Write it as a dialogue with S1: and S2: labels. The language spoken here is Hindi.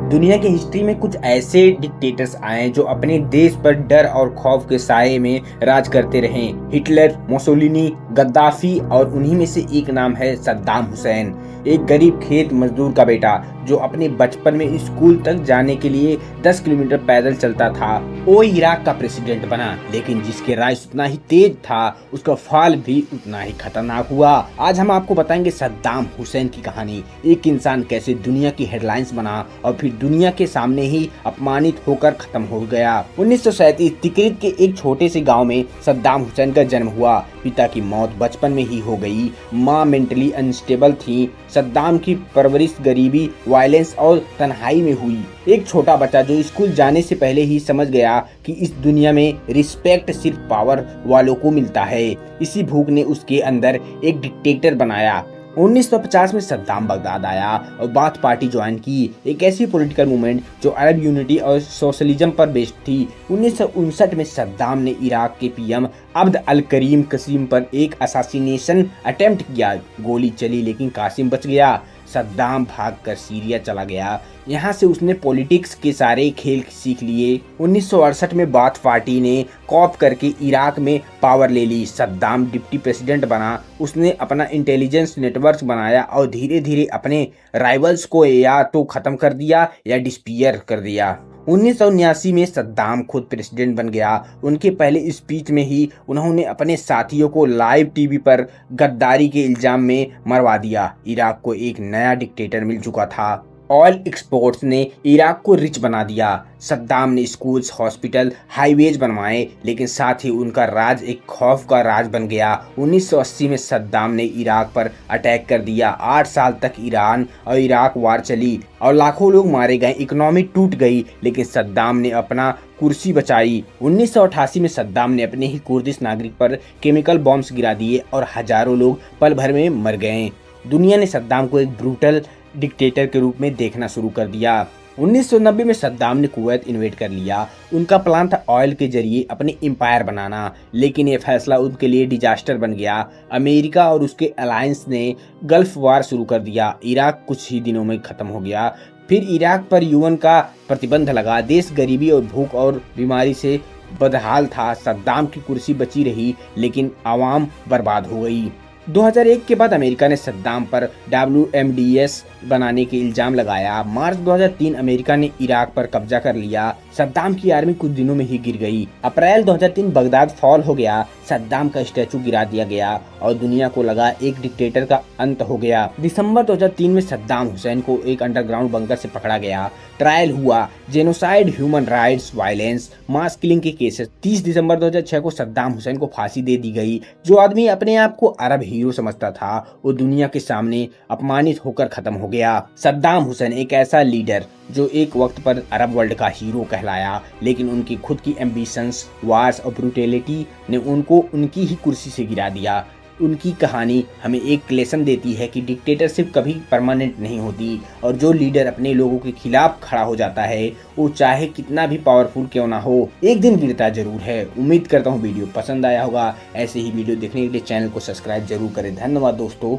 S1: दुनिया की हिस्ट्री में कुछ ऐसे डिक्टेटर्स आए जो अपने देश पर डर और खौफ के साये में राज करते रहे। हिटलर, मुसोलिनी, गद्दाफी और उन्हीं में से एक नाम है सद्दाम हुसैन। एक गरीब खेत मजदूर का बेटा जो अपने बचपन में स्कूल तक जाने के लिए 10 किलोमीटर पैदल चलता था, वो इराक का प्रेसिडेंट बना। लेकिन जिसके राज उतना ही तेज था, उसका फाल भी उतना ही खतरनाक हुआ। आज हम आपको बताएंगे सद्दाम हुसैन की कहानी। एक इंसान कैसे दुनिया की हेडलाइंस बना और फिर दुनिया के सामने ही अपमानित होकर खत्म हो गया। 1937 तिकरित के एक छोटे से गांव में सद्दाम हुसैन का जन्म हुआ। पिता की मौत बचपन में ही हो गई। माँ मेंटली अनस्टेबल थी। सद्दाम की परवरिश गरीबी, वायलेंस और तन्हाई में हुई। एक छोटा बच्चा जो स्कूल जाने से पहले ही समझ गया कि इस दुनिया में रिस्पेक्ट सिर्फ पावर वालों को मिलता है। इसी भूख ने उसके अंदर एक डिक्टेटर बनाया। 1950 में सद्दाम बगदाद आया और बाथ पार्टी ज्वाइन की, एक ऐसी पॉलिटिकल मूवमेंट जो अरब यूनिटी और सोशलिज्म पर बेस्ड थी। 1959 में सद्दाम ने इराक के पीएम अब्द अल करीम कासिम पर एक असैसिनेशन अटेम्प्ट किया। गोली चली लेकिन कासिम बच गया। सद्दाम भागकर सीरिया चला गया। यहाँ से उसने पॉलिटिक्स के सारे खेल सीख लिए। 1968 में बाथ पार्टी ने कॉप करके इराक में पावर ले ली। सद्दाम डिप्टी प्रेसिडेंट बना। उसने अपना इंटेलिजेंस नेटवर्क बनाया और धीरे धीरे अपने राइवल्स को या तो खत्म कर दिया या डिस्पीयर कर दिया। 1979 में सद्दाम खुद प्रेसिडेंट बन गया। उनके पहले स्पीच में ही उन्होंने अपने साथियों को लाइव टीवी पर गद्दारी के इल्जाम में मरवा दिया। इराक को एक नया डिक्टेटर मिल चुका था। ऑयल एक्सपोर्ट्स ने इराक को रिच बना दिया। सद्दाम ने स्कूल्स, हॉस्पिटल, हाईवेज बनवाए, लेकिन साथ ही उनका राज एक खौफ का राज बन गया। 1980 में सद्दाम ने इराक पर अटैक कर दिया। 8 साल तक ईरान और इराक वार चली और लाखों लोग मारे गए। इकोनॉमी टूट गई, लेकिन सद्दाम ने अपना कुर्सी बचाई। 1988 में सद्दाम ने अपने ही कुर्दिश नागरिक पर केमिकल बॉम्ब्स गिरा दिए और हजारों लोग पल भर में मर गए। दुनिया ने सद्दाम को एक ब्रूटल डिक्टेटर के रूप में देखना शुरू कर दिया। 1990 में सद्दाम ने कुवैत इन्वेड कर लिया। उनका प्लान था ऑयल के जरिए अपने एम्पायर बनाना, लेकिन ये फैसला उनके लिए डिजास्टर बन गया। अमेरिका और उसके अलायंस ने गल्फ वार शुरू कर दिया। इराक कुछ ही दिनों में खत्म हो गया। फिर इराक पर यूएन का प्रतिबंध लगा। देश गरीबी और भूख और बीमारी से बदहाल था। सद्दाम की कुर्सी बची रही, लेकिन आवाम बर्बाद हो गई। 2001 के बाद अमेरिका ने सद्दाम पर WMDS बनाने के इल्जाम लगाया। मार्च 2003 अमेरिका ने इराक पर कब्जा कर लिया। सद्दाम की आर्मी कुछ दिनों में ही गिर गई। अप्रैल 2003 बगदाद फॉल हो गया। सद्दाम का स्टैचू गिरा दिया गया और दुनिया को लगा एक डिक्टेटर का अंत हो गया। दिसंबर 2003 में सद्दाम हुसैन को एक अंडरग्राउंड बंकर से पकड़ा गया। ट्रायल हुआ। Genocide, human rights violence, mass killing के केसेस। 30 दिसंबर 2006 को सद्दाम हुसैन को फांसी दे दी गई। जो आदमी अपने आप को अरब हीरो समझता था, वो दुनिया के सामने अपमानित होकर खत्म हो गया। सद्दाम हुसैन एक ऐसा लीडर जो एक वक्त पर अरब वर्ल्ड का हीरो कहलाया, लेकिन उनकी खुद की एम्बिशंस, वार्स और ब्रूटेलिटी ने उनको उनकी ही कुर्सी से गिरा दिया। उनकी कहानी हमें एक लेसन देती है कि डिक्टेटरशिप कभी परमानेंट नहीं होती, और जो लीडर अपने लोगों के खिलाफ खड़ा हो जाता है, वो चाहे कितना भी पावरफुल क्यों ना हो, एक दिन गिरता जरूर है। उम्मीद करता हूँ वीडियो पसंद आया होगा। ऐसे ही वीडियो देखने के लिए चैनल को सब्सक्राइब जरूर करें। धन्यवाद दोस्तों।